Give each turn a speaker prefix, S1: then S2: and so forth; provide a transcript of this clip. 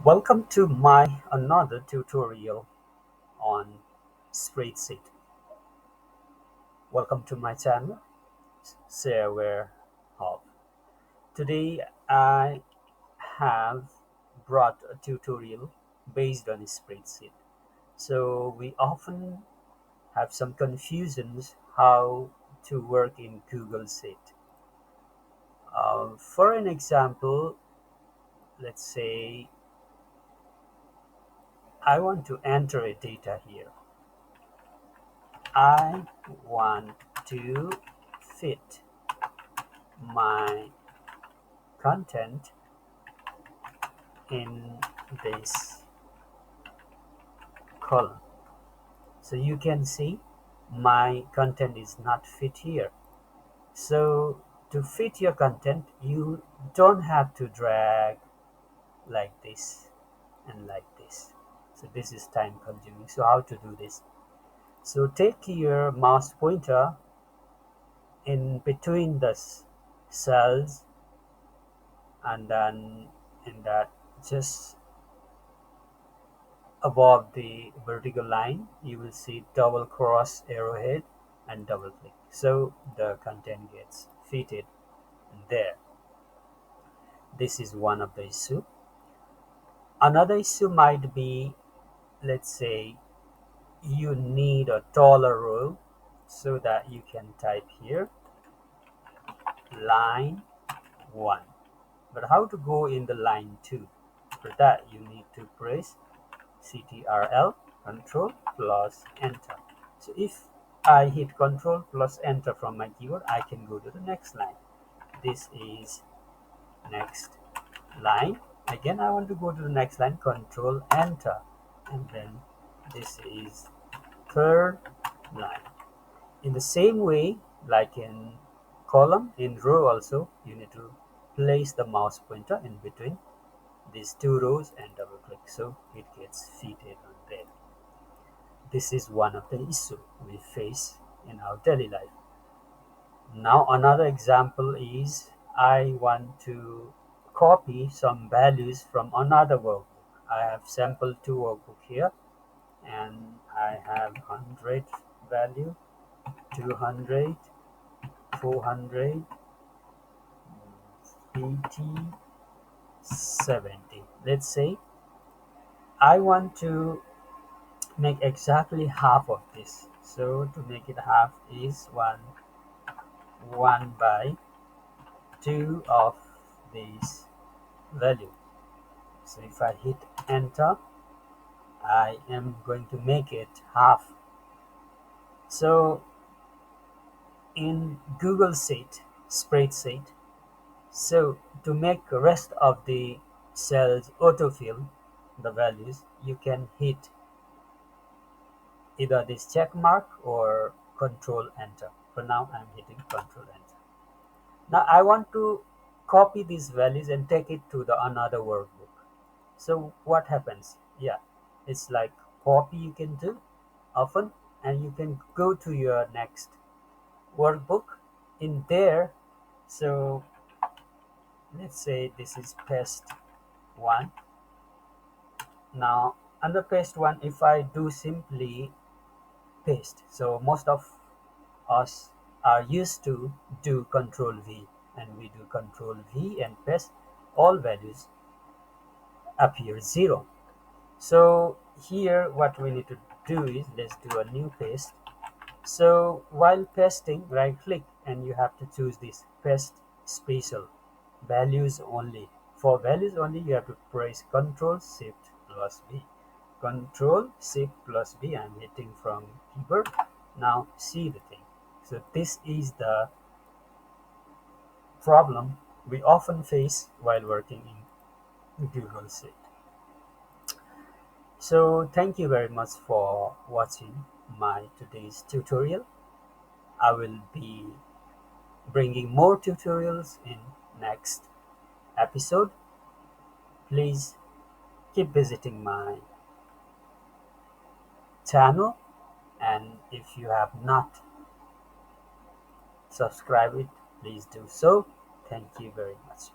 S1: Welcome to my another tutorial on spreadsheet. Welcome to my channel, Sareware Hub. Today I have brought a tutorial based on a spreadsheet. So we often have some confusions how to work in Google Sheet. For an example, let's say I want to enter a data here. I want to fit my content in this column. So you can see my content is not fit here. So to fit your content, you don't have to drag like this and like this. So this is time consuming. So how to do this? So take your mouse pointer in between the cells, and then in that, just above the vertical line, you will see double cross arrowhead and double click. So the content gets fitted there. This is one of the issue. Another issue might be, let's say you need a taller row so that you can type here line 1. But how to go in the line 2? For that you need to press Ctrl Control plus Enter. So if I hit Control plus Enter from my keyboard, I can go to the next line. This is next line. Again, I want to go to the next line, Control Enter, and then this is third line. In the same way, like in column, in row also, you need to place the mouse pointer in between these two rows and double click so it gets fitted on there. This is one of the issues we face in our daily life. Now another example is I want to copy some values from another workbook. I have sample 2 workbook here, and I have 100 value, 200, 400, 80, 70. Let's say I want to make exactly half of this. So to make it half is 1 by 2 of this value. So if I hit enter, I am going to make it half. So in Google Sheet, spreadsheet, so to make the rest of the cells autofill the values, you can hit either this check mark or control enter. For now I'm hitting control enter. Now I want to copy these values and take it to the another workbook. So what happens? Yeah, it's like copy you can do often, and you can go to your next workbook in there. So let's say this is paste 1. Now under paste 1, if I do simply paste, so most of us are used to do control V, and we do control V and paste, all values appear 0. So here what we need to do is, let's do a new paste. So while pasting, right click and you have to choose this paste special values only. For values only, you have to press Ctrl Shift plus V. Ctrl Shift plus V. I'm hitting from keyboard. Now see the thing. So this is the problem we often face while working in Google Sheet. So thank you very much for watching my today's tutorial. I will be bringing more tutorials in next episode. Please keep visiting my channel, and if you have not subscribed it, please do so. Thank you very much.